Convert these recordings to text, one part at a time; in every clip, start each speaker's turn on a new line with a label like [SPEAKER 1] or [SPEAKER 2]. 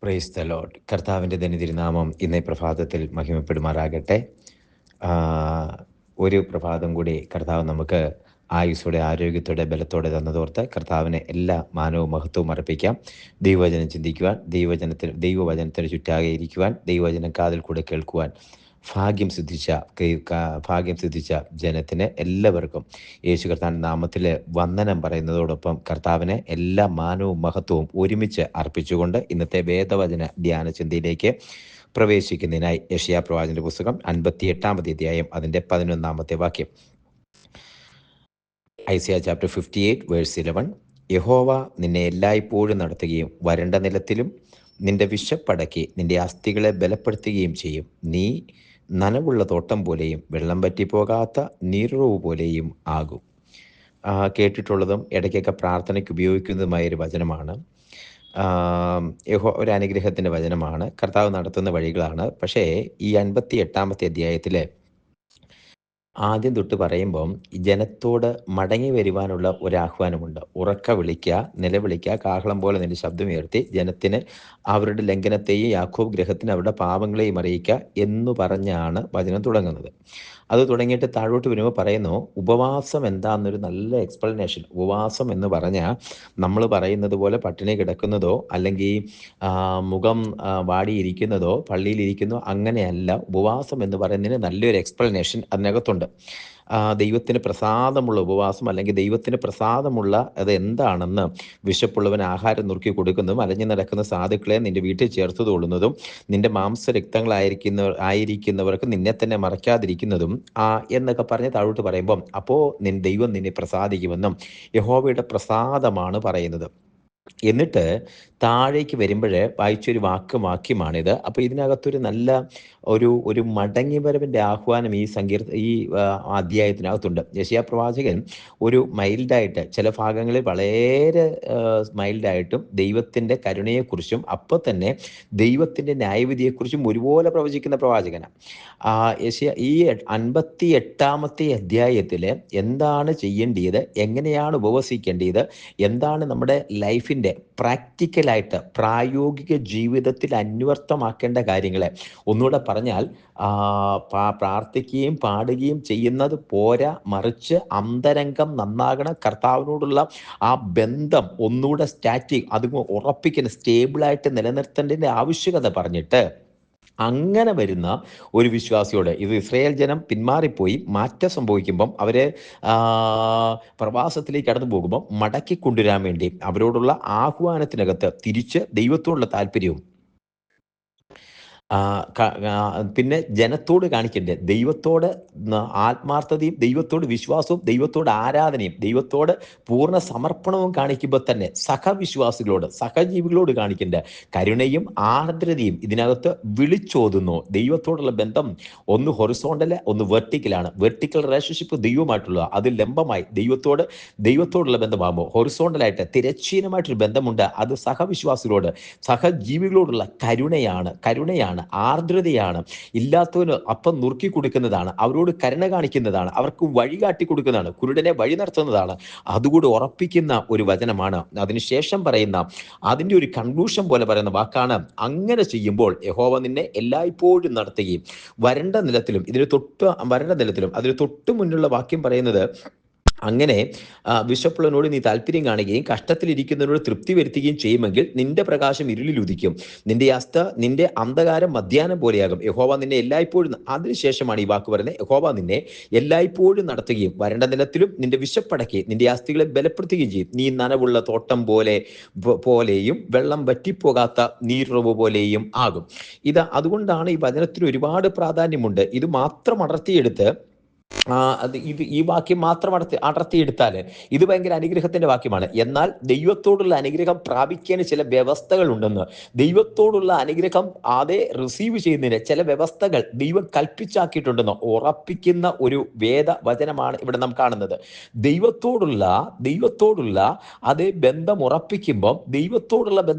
[SPEAKER 1] Praise the Lord. കർത്താവിൻ്റെ ധന്യതിരുനാമം ഇന്നേ പ്രഭാതത്തിൽ മഹിമപ്പെടുമാറാകട്ടെ. ആ, ഒരു പ്രഭാതം കൂടി കർത്താവ് നമുക്ക് ആയുസ്സോടെ, ആരോഗ്യത്തോടെ, ബലത്തോടെ തന്നതോർത്ത് കർത്താവിന് എല്ലാ മാനവും മഹത്വവും അർപ്പിക്കാം. ദൈവവചനം ചിന്തിക്കുവാൻ, ദൈവവചനത്തിന് ചുറ്റാകെ ഇരിക്കുവാൻ, ദൈവവചനം കാതിൽ കൂടെ കേൾക്കുവാൻ ഭാഗ്യം സിദ്ധിച്ച ജനത്തിന് എല്ലാവർക്കും യേശു കർത്താവിൻ്റെ നാമത്തിൽ വന്ദനം പറയുന്നതോടൊപ്പം കർത്താവിന് എല്ലാ മാനവും മഹത്വവും ഒരുമിച്ച് അർപ്പിച്ചുകൊണ്ട് ഇന്നത്തെ വേദവചന ധ്യാന ചിന്തയിലേക്ക് പ്രവേശിക്കുന്നതിനായി യെശയ്യാ പ്രവാചകന്റെ പുസ്തകം 58 അധ്യായം അതിൻ്റെ 11 വാക്യം. Isaiah chapter 58 verse 11. യഹോവ നിന്നെ എല്ലായ്പ്പോഴും നടത്തുകയും വരണ്ട നിലത്തിലും നിന്റെ വിശപ്പടക്കി നിന്റെ അസ്ഥികളെ ബലപ്പെടുത്തുകയും ചെയ്യും. നീ നനവുള്ള തോട്ടം പോലെയും വെള്ളം പറ്റിപ്പോകാത്ത നീരുറവ് പോലെയും ആകും. കേട്ടിട്ടുള്ളതും ഇടയ്ക്കൊക്കെ പ്രാർത്ഥനയ്ക്ക് ഉപയോഗിക്കുന്നതുമായൊരു വചനമാണ്. ഒരു അനുഗ്രഹത്തിൻ്റെ വചനമാണ്. കർത്താവ് നടത്തുന്ന വഴികളാണ്. പക്ഷേ ഈ 58 അധ്യായത്തിൽ ആദ്യം തൊട്ട് പറയുമ്പം ജനത്തോട് മടങ്ങി വരുവാനുള്ള ഒരാഹ്വാനമുണ്ട്. ഉറക്ക വിളിക്കുക, നിലവിളിക്കുക, കാഹളം പോലെ നിന്റെ ശബ്ദമുയർത്തി ജനത്തിന് അവരുടെ ലംഘനത്തെയും യാക്കോബ് ഗൃഹത്തിന് അവരുടെ പാപങ്ങളെയും അറിയിക്കുക എന്ന് പറഞ്ഞാണ് വചനം തുടങ്ങുന്നത്. അത് തുടങ്ങിയിട്ട് താഴോട്ട് വരുമ്പോൾ പറയുന്നു ഉപവാസം എന്താണെന്നൊരു നല്ല എക്സ്പ്ലനേഷൻ. ഉപവാസം എന്ന് പറഞ്ഞാൽ നമ്മൾ പറയുന്നത് പോലെ പട്ടിണി കിടക്കുന്നതോ അല്ലെങ്കിൽ മുഖം വാടിയിരിക്കുന്നതോ പള്ളിയിലിരിക്കുന്നതോ അങ്ങനെയല്ല. ഉപവാസം എന്ന് പറയുന്നതിന് നല്ലൊരു എക്സ്പ്ലനേഷൻ അതിനകത്തുണ്ട്. ദൈവത്തിന് പ്രസാദമുള്ള ഉപവാസം അല്ലെങ്കിൽ ദൈവത്തിന് പ്രസാദമുള്ള അത് എന്താണെന്ന് വിശപ്പുള്ളവൻ ആഹാരം നുറുക്കി കൊടുക്കുന്നതും അലഞ്ഞു നടക്കുന്ന സാധുക്കളെ നിന്റെ വീട്ടിൽ ചേർത്ത് കൊള്ളുന്നതും നിന്റെ ആയിരിക്കുന്നവർക്ക് നിന്നെ തന്നെ മറയ്ക്കാതിരിക്കുന്നതും എന്നൊക്കെ പറഞ്ഞ് താഴോട്ട് പറയുമ്പം അപ്പോൾ ദൈവം നിന്നെ പ്രസാദിക്കുമെന്നും യഹോവയുടെ പ്രസാദമാണ് പറയുന്നത്. എന്നിട്ട് താഴേക്ക് വരുമ്പോൾ വായിച്ചൊരു വാക്യമാണിത്. അപ്പോൾ ഇതിനകത്തൊരു നല്ല ഒരു മടങ്ങിവരവിൻ്റെ ആഹ്വാനം ഈ അധ്യായത്തിനകത്തുണ്ട്. യെശയ്യാ പ്രവാചകൻ ഒരു മൈൽഡായിട്ട്, ചില ഭാഗങ്ങളിൽ വളരെ മൈൽഡായിട്ടും ദൈവത്തിൻ്റെ കരുണയെക്കുറിച്ചും അപ്പോൾ തന്നെ ദൈവത്തിൻ്റെ ന്യായവിധിയെക്കുറിച്ചും ഒരുപോലെ പ്രവചിക്കുന്ന പ്രവാചകനാണ്. ഈ 58 അധ്യായത്തിൽ എന്താണ് ചെയ്യേണ്ടത്, എങ്ങനെയാണ് ഉപവസിക്കേണ്ടത്, എന്താണ് നമ്മുടെ ലൈഫിൻ്റെ പ്രാക്ടിക്കലായിട്ട് പ്രായോഗിക ജീവിതത്തിൽ അന്വർത്ഥമാക്കേണ്ട കാര്യങ്ങളെ ഒന്നുകൂടെ പറഞ്ഞാൽ പ്രാർത്ഥിക്കുകയും പാടുകയും ചെയ്യുന്നത് പോരാ, മറിച്ച് അന്തരംഗം നന്നാകണം. കർത്താവിനോടുള്ള ആ ബന്ധം ഒന്നുകൂടെ അത് ഉറപ്പിക്കുന്ന സ്റ്റേബിളായിട്ട് നിലനിർത്തേണ്ടതിൻ്റെ ആവശ്യകത പറഞ്ഞിട്ട് അങ്ങനെ വരുന്ന ഒരു വിശ്വാസിയോട്, ഇത് ഇസ്രായേൽ ജനം പിന്മാറിപ്പോയി മാറ്റം സംഭവിക്കുമ്പം അവരെ പ്രവാസത്തിലേക്ക് കടന്നു പോകുമ്പോൾ മടക്കി കൊണ്ടുവരാൻ വേണ്ടി അവരോടുള്ള ആഹ്വാനത്തിനകത്ത് തിരിച്ച് ദൈവത്തോടുള്ള താല്പര്യവും പിന്നെ ജനത്തോട് കാണിക്കേണ്ടത് ദൈവത്തോട് ആത്മാർത്ഥതയും ദൈവത്തോട് വിശ്വാസവും ദൈവത്തോട് ആരാധനയും ദൈവത്തോട് പൂർണ്ണ സമർപ്പണവും കാണിക്കുമ്പോൾ തന്നെ സഹവിശ്വാസികളോട് സഹജീവികളോട് കാണിക്കേണ്ട കരുണയും ആർദ്രതയും ഇതിനകത്ത് വിളിച്ചോതുന്നു. ദൈവത്തോടുള്ള ബന്ധം ഒന്ന് ഹൊറിസോണ്ടല്, ഒന്ന് വെർട്ടിക്കലാണ്. വെർട്ടിക്കൽ റിലേഷൻഷിപ്പ് ദൈവമായിട്ടുള്ള, അത് ലംബമായി ദൈവത്തോടുള്ള ബന്ധമാകുമ്പോൾ ഹൊറിസോണ്ടലായിട്ട് തിരശ്ചീനമായിട്ടൊരു ബന്ധമുണ്ട്. അത് സഹവിശ്വാസികളോട് സഹജീവികളോടുള്ള കരുണയാണ്, ആർദ്രതയാണ്. ഇല്ലാത്തവന് അപ്പം നുറുക്കി കൊടുക്കുന്നതാണ്, അവരോട് കരുണ കാണിക്കുന്നതാണ്, അവർക്ക് വഴി കാട്ടി കൊടുക്കുന്നതാണ്, കുരുടനെ വഴി നടത്തുന്നതാണ്. അതുകൂടി ഉറപ്പിക്കുന്ന ഒരു വചനമാണ്. അതിനുശേഷം പറയുന്ന അതിൻ്റെ ഒരു കൺക്ലൂഷൻ പോലെ പറയുന്ന വാക്കാണ്, അങ്ങനെ ചെയ്യുമ്പോൾ യഹോവ നിന്നെ എല്ലായ്പ്പോഴും നടത്തുകയും വരണ്ട നിലത്തിലും അതിന് തൊട്ട് മുന്നുള്ള വാക്യം പറയുന്നത്, അങ്ങനെ വിശപ്പുള്ളവനോട് നീ താല്പര്യം കാണുകയും കഷ്ടത്തിലിരിക്കുന്നവരോട് തൃപ്തി വരുത്തുകയും ചെയ്യുമെങ്കിൽ നിന്റെ പ്രകാശം ഇരുളിൽ ഉദിക്കും, നിന്റെ അന്ധകാരം മധ്യാഹ്നം പോലെയാകും. യഹോവ നിന്നെ എല്ലായ്പ്പോഴും, അതിനുശേഷമാണ് ഈ വാക്ക് പറയുന്നത്, യഹോവ നിന്നെ എല്ലായ്പ്പോഴും നടത്തുകയും വരണ്ട നിലത്തിലും നിന്റെ വിശപ്പടക്കി നിന്റെ അസ്ഥികളെ ബലപ്പെടുത്തുകയും ചെയ്യും. നീ നനവുള്ള തോട്ടം പോലെയും വെള്ളം വറ്റിപ്പോകാത്ത നീരുറവ് പോലെയും ആകും. അതുകൊണ്ടാണ് ഈ വചനത്തിന് ഒരുപാട് പ്രാധാന്യമുണ്ട്. ഇത് മാത്രം അടർത്തിയെടുത്ത് ഈ വാക്യം മാത്രം അടർത്തിയെടുത്താൽ ഇത് ഭയങ്കര അനുഗ്രഹത്തിന്റെ വാക്യമാണ്. എന്നാൽ ദൈവത്തോടുള്ള അനുഗ്രഹം പ്രാപിക്കാൻ ചില വ്യവസ്ഥകൾ ഉണ്ടെന്ന്, ദൈവത്തോടുള്ള അനുഗ്രഹം റിസീവ് ചെയ്യുന്നതിന് ചില വ്യവസ്ഥകൾ ദൈവം കൽപ്പിച്ചാക്കിയിട്ടുണ്ടെന്ന് ഉറപ്പിക്കുന്ന ഒരു വേദവചനമാണ് ഇവിടെ നാം കാണുന്നത്. ദൈവത്തോടുള്ള അതേ ബന്ധം ഉറപ്പിക്കുമ്പം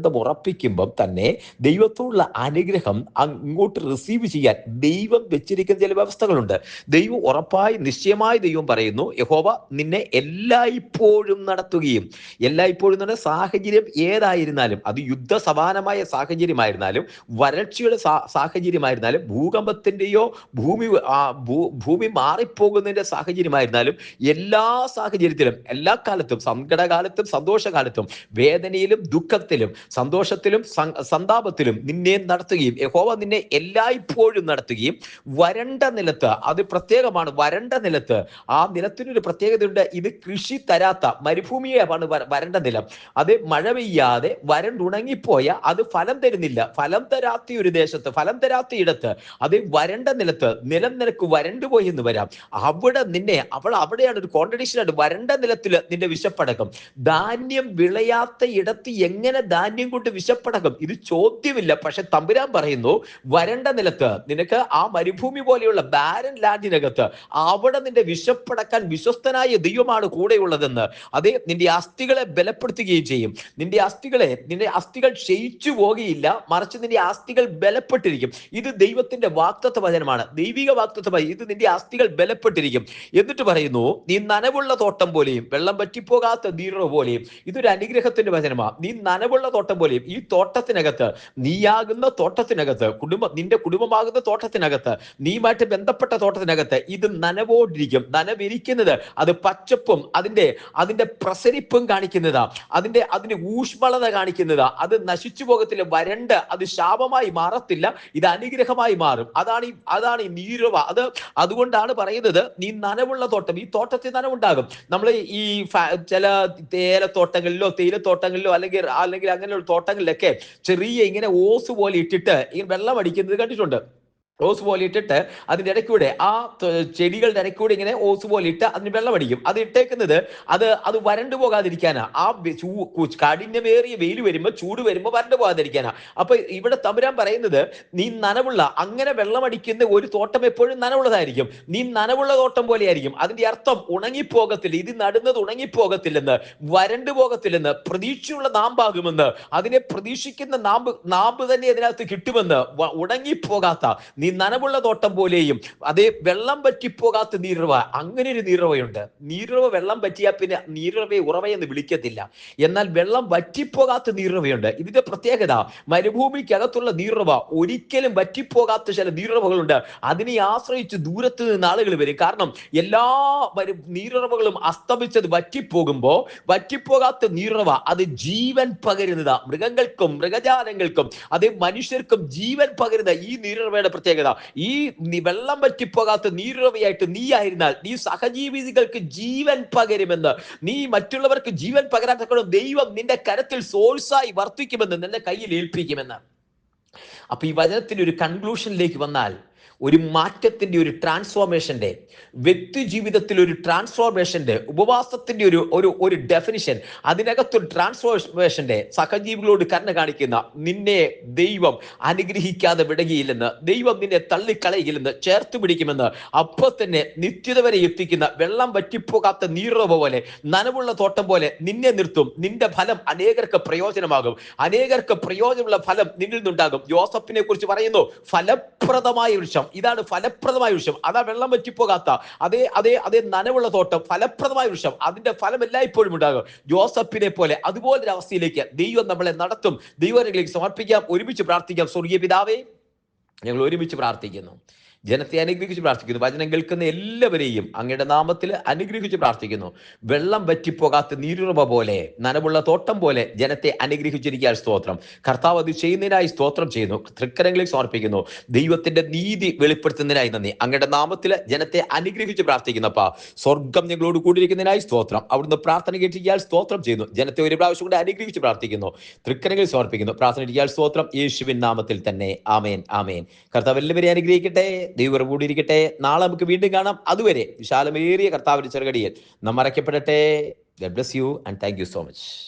[SPEAKER 1] തന്നെ ദൈവത്തോടുള്ള അനുഗ്രഹം ഇങ്ങോട്ട് റിസീവ് ചെയ്യാൻ ദൈവം വെച്ചിരിക്കുന്ന ചില വ്യവസ്ഥകളുണ്ട്. ദൈവം ഉറപ്പായി നിശ്ചയമായി ദൈവം പറയുന്നു, യഹോവ നിന്നെ എല്ലായ്പ്പോഴും നടത്തുകയും, എല്ലായ്പ്പോഴും എന്ന് പറഞ്ഞ സാഹചര്യം ഏതായിരുന്നാലും, അത് യുദ്ധസമാനമായ സാഹചര്യമായിരുന്നാലും, വരൾച്ചയുടെ സാഹചര്യമായിരുന്നാലും, ഭൂകമ്പത്തിന്റെയോ ഭൂമി മാറിപ്പോകുന്നതിന്റെ സാഹചര്യമായിരുന്നാലും, എല്ലാ സാഹചര്യത്തിലും, എല്ലാ കാലത്തും, സങ്കടകാലത്തും സന്തോഷകാലത്തും, വേദനയിലും ദുഃഖത്തിലും സന്തോഷത്തിലും സന്താപത്തിലും നിന്നെ നടത്തുകയും, യഹോവ നിന്നെ എല്ലായ്പ്പോഴും നടത്തുകയും, വരണ്ട നിലത്ത്, അത് പ്രത്യേകമാണ്, വരണ്ട നിലത്ത്, ആ നിലത്തിനൊരു പ്രത്യേകതയുണ്ട്. ഇത് കൃഷി തരാത്ത മരുഭൂമിയാണ് വരണ്ട നിലം. അത് മഴ പെയ്യാതെ വരണ്ടുണങ്ങിപ്പോയ, അത് ഫലം തരുന്നില്ല, ഫലം തരാത്ത ഒരു ദേശത്ത്, ഫലം തരാത്ത ഇടത്ത്, അത് വരണ്ട നിലത്ത്, നിലം നിനക്ക് വരണ്ടുപോയി എന്ന് വരാം. അവിടെയാണ് ഒരു കോൺട്രഡിക്ഷൻ ആണ്. വരണ്ട നിലത്തില് നിന്റെ വിശപ്പടക്കം. ധാന്യം വിളയാത്ത ഇടത്ത് എങ്ങനെ ധാന്യം കൊണ്ട് വിശപ്പടക്കം? ഇത് ചോദ്യമില്ല. പക്ഷെ തമ്പുരാൻ പറയുന്നു, വരണ്ട നിലത്ത്, നിനക്ക് ആ മരുഭൂമി പോലെയുള്ള ബാരൻ ലാൻഡിനകത്ത്, അവിടെ നിന്റെ വിശപ്പടക്കാൻ വിശ്വസ്തനായ ദൈവമാണ് കൂടെയുള്ളതെന്ന്. അതേ, നിന്റെ അസ്ഥികളെ ബലപ്പെടുത്തുകയും ചെയ്യും. നിന്റെ അസ്ഥികൾ ക്ഷയിച്ചു പോകുകയില്ല, മറിച്ച് നിന്റെ അസ്ഥികൾ ബലപ്പെട്ടിരിക്കും. ഇത് ദൈവത്തിന്റെ വാഗ്ദത്ത വചനമാണ്, ദൈവിക വാഗ്ദത്ത. ഇത് നിന്റെ അസ്ഥികൾ ബലപ്പെട്ടിരിക്കും. എന്നിട്ട് പറയുന്നു, നീ നനവുള്ള തോട്ടം പോലെയും വെള്ളം പറ്റിപ്പോകാത്ത നീരുറവ് പോലെയും. ഇതൊരു അനുഗ്രഹത്തിന്റെ വചനമാണ്. നീ നനവുള്ള തോട്ടം പോലെയും, ഈ തോട്ടത്തിനകത്ത്, നീയാകുന്ന തോട്ടത്തിനകത്ത്, നിന്റെ കുടുംബമാകുന്ന തോട്ടത്തിനകത്ത്, നീയുമായിട്ട് ബന്ധപ്പെട്ട തോട്ടത്തിനകത്ത് ഇത് നനവോടിരിക്കും. നനവിരിക്കുന്നത് അത് പച്ചപ്പും അതിന്റെ പ്രസരിപ്പും കാണിക്കുന്നതാ, അതിന്റെ ഊഷ്മളത കാണിക്കുന്നതാ. അത് നശിച്ചു പോകത്തില്ല, വരണ്ട് അത് ശാപമായി മാറത്തില്ല, ഇത് അനുഗ്രഹമായി മാറും. അതാണ് ഈ നീരുറവ. അതുകൊണ്ടാണ് പറയുന്നത്, നീ നനവുള്ള തോട്ടം. ഈ തോട്ടത്തിൽ നനവുണ്ടാകും. നമ്മൾ ഈ ചില ഏലത്തോട്ടങ്ങളിലോ തേയിലത്തോട്ടങ്ങളിലോ അല്ലെങ്കിൽ അങ്ങനെയുള്ള തോട്ടങ്ങളിലൊക്കെ ചെറിയ ഇങ്ങനെ ഓസ് പോലെ ഇട്ടിട്ട് ഈ വെള്ളം അടിക്കുന്നത് കണ്ടിട്ടുണ്ട്. ഓസ് പോലെ ഇട്ടിട്ട് അതിൻ്റെ ഇടയ്ക്കൂടെ, ആ ചെടികളുടെ ഇടയ്ക്കൂടെ ഇങ്ങനെ ഓസ് പോലെ ഇട്ട് അതിന് വെള്ളം അടിക്കും. അത് ഇട്ടേക്കുന്നത് അത് വരണ്ടു പോകാതിരിക്കാനാ. ആ കഠിനമേറിയ വെയിൽ വരുമ്പോൾ, ചൂട് വരുമ്പോൾ വരണ്ടു പോകാതിരിക്കാനാ. അപ്പൊ ഇവിടെ തമ്പുരാൻ പറയുന്നത്, നീ നനവുള്ള, അങ്ങനെ വെള്ളം അടിക്കുന്ന ഒരു തോട്ടം എപ്പോഴും നനവുള്ളതായിരിക്കും. നീ നനവുള്ള തോട്ടം പോലെ ആയിരിക്കും. അതിന്റെ അർത്ഥം ഉണങ്ങിപ്പോകത്തില്ല, ഇത് നടുന്നത് ഉണങ്ങിപ്പോകത്തില്ലെന്ന്, വരണ്ടു പോകത്തില്ലെന്ന്, പ്രതീക്ഷയുള്ള നാമ്പാകുമെന്ന്, അതിനെ പ്രതീക്ഷിക്കുന്ന നാമ്പ് തന്നെ അതിനകത്ത് കിട്ടുമെന്ന്, ഉണങ്ങിപ്പോകാത്ത, നീ നനവുള്ള തോട്ടം പോലെയും, അതേ വെള്ളം പറ്റിപ്പോകാത്ത നീരുറവ. അങ്ങനെ ഒരു നീരുറവയുണ്ട്. നീരുറവ വെള്ളം പറ്റിയാൽ പിന്നെ നീരുറവയെ ഉറവയെന്ന് വിളിക്കത്തില്ല. എന്നാൽ വെള്ളം വറ്റിപ്പോകാത്ത നീരുറവയുണ്ട്. ഇതിന്റെ പ്രത്യേകത, മരുഭൂമിക്കകത്തുള്ള നീരുറവ ഒരിക്കലും വറ്റിപ്പോകാത്ത ചില നീരുറവകളുണ്ട്. അതിനെ ആശ്രയിച്ച് ദൂരത്ത് നിന്ന് ആളുകൾ വരും. കാരണം എല്ലാ നീരുറവകളും അസ്തമിച്ചത് വറ്റിപ്പോകുമ്പോ, വറ്റിപ്പോകാത്ത നീരുറവ അത് ജീവൻ പകരുന്നതാ. മൃഗങ്ങൾക്കും മൃഗജാലങ്ങൾക്കും അതേ മനുഷ്യർക്കും ജീവൻ പകരുന്ന ഈ നീരുറവയുടെ പ്രത്യേകത, ഈ വെള്ളം പറ്റിപ്പോകാത്ത നീരുറവയായിട്ട് നീ ആയിരുന്നാൽ, നീ സഹജീവികൾക്ക് ജീവൻ പകരുമെന്ന്, നീ മറ്റുള്ളവർക്ക് ജീവൻ പകരാൻ തക്കോളം ദൈവം നിന്റെ കരത്തിൽ സോഴ്സായി വർത്തിക്കുമെന്ന്, നിന്റെ കയ്യിൽ ഏൽപ്പിക്കുമെന്ന്. അപ്പൊ ഈ വചനത്തിന്റെ ഒരു കൺക്ലൂഷനിലേക്ക് വന്നാൽ, ഒരു മാറ്റത്തിന്റെ, ഒരു ട്രാൻസ്ഫോർമേഷന്റെ, വ്യക്തി ജീവിതത്തിൽ ഒരു ട്രാൻസ്ഫോർമേഷന്റെ, ഉപവാസത്തിന്റെ ഒരു ഡെഫിനിഷൻ, അതിനകത്തൊരു ട്രാൻസ്ഫോർമേഷന്റെ, സഹജീവികളോട് കരുണ കാണിക്കുന്ന, നിന്നെ ദൈവം അനുഗ്രഹിക്കാതെ വിടുകയില്ലെന്ന്, ദൈവം നിന്നെ തള്ളിക്കളയില്ലെന്ന്, ചേർത്ത് പിടിക്കുമെന്ന്, അപ്പൊ തന്നെ നിത്യത വരെ എത്തിക്കുന്ന, വെള്ളം വറ്റിപ്പോകാത്ത നീരുറവ പോലെ, നനവുള്ള തോട്ടം പോലെ നിന്നെ നിർത്തും. നിന്റെ ഫലം അനേകർക്ക് പ്രയോജനമാകും. അനേകർക്ക് പ്രയോജനമുള്ള ഫലം നിന്നിൽ നിന്നുണ്ടാകും. യോസഫിനെ കുറിച്ച് പറയുന്നു, ഫലപ്രദമായ വൃക്ഷം. ഇതാണ് ഫലപ്രദമായ വൃക്ഷം. അതാ വെള്ളം വറ്റിപ്പോകാത്ത, അതേ നനവുള്ള തോട്ടം, ഫലപ്രദമായ വൃക്ഷം. അതിന്റെ ഫലം എല്ലായ്പ്പോഴും ഉണ്ടാകും. ജോസഫിനെ പോലെ അതുപോലൊരു അവസ്ഥയിലേക്ക് ദൈവം നമ്മളെ നടത്തും. ദൈവത്തിലേക്ക് സമർപ്പിക്കാം, ഒരുമിച്ച് പ്രാർത്ഥിക്കാം. സ്വർഗീയ പിതാവേ, ഞങ്ങൾ ഒരുമിച്ച് പ്രാർത്ഥിക്കുന്നു. ജനത്തെ അനുഗ്രഹിച്ച് പ്രാർത്ഥിക്കുന്നു. വചനം കേൾക്കുന്ന എല്ലാവരെയും അങ്ങയുടെ നാമത്തിൽ അനുഗ്രഹിച്ച് പ്രാർത്ഥിക്കുന്നു. വെള്ളം വറ്റിപ്പോകാത്ത നീരുറവ പോലെ, നനവുള്ള തോട്ടം പോലെ ജനത്തെ അനുഗ്രഹിച്ചിരിക്കാൻ സ്തോത്രം. കർത്താവ് അത് ചെയ്യുന്നതിനായി സ്തോത്രം ചെയ്യുന്നു. തൃക്കരങ്ങളിൽ സമർപ്പിക്കുന്നു. ദൈവത്തിന്റെ നീതി വെളിപ്പെടുത്തുന്നതിനായി നന്ദി. അങ്ങയുടെ നാമത്തിൽ ജനത്തെ അനുഗ്രഹിച്ച് പ്രാർത്ഥിക്കുന്നപ്പാ, സ്വർഗം ഞങ്ങളോട് കൂടിയിരിക്കുന്നതിനായി സ്തോത്രം. അവിടുന്ന് പ്രാർത്ഥന കേട്ടിരിക്കാൻ സ്തോത്രം ചെയ്യുന്നു. ജനത്തെ ഒരു പ്രാവശ്യം കൂടെ അനുഗ്രഹിച്ച് പ്രാർത്ഥിക്കുന്നു. തൃക്കരങ്ങളിൽ സമർപ്പിക്കുന്നു. പ്രാർത്ഥന കേട്ടിരിക്കാൻ സ്തോത്രം. യേശുവിൻ നാമത്തിൽ തന്നെ. ആമേൻ, ആമേൻ. കർത്താവ് എല്ലാവരെയും അനുഗ്രഹിക്കട്ടെ. ദൈവം കൂടിയിരിക്കട്ടെ. നാളെ നമുക്ക് വീണ്ടും കാണാം. അതുവരെ വിശാലമേറിയ കർത്താവിന്റെ ചെറുകടിയിൽ നാം മറക്കപ്പെടട്ടെ. God bless you and thank you so much.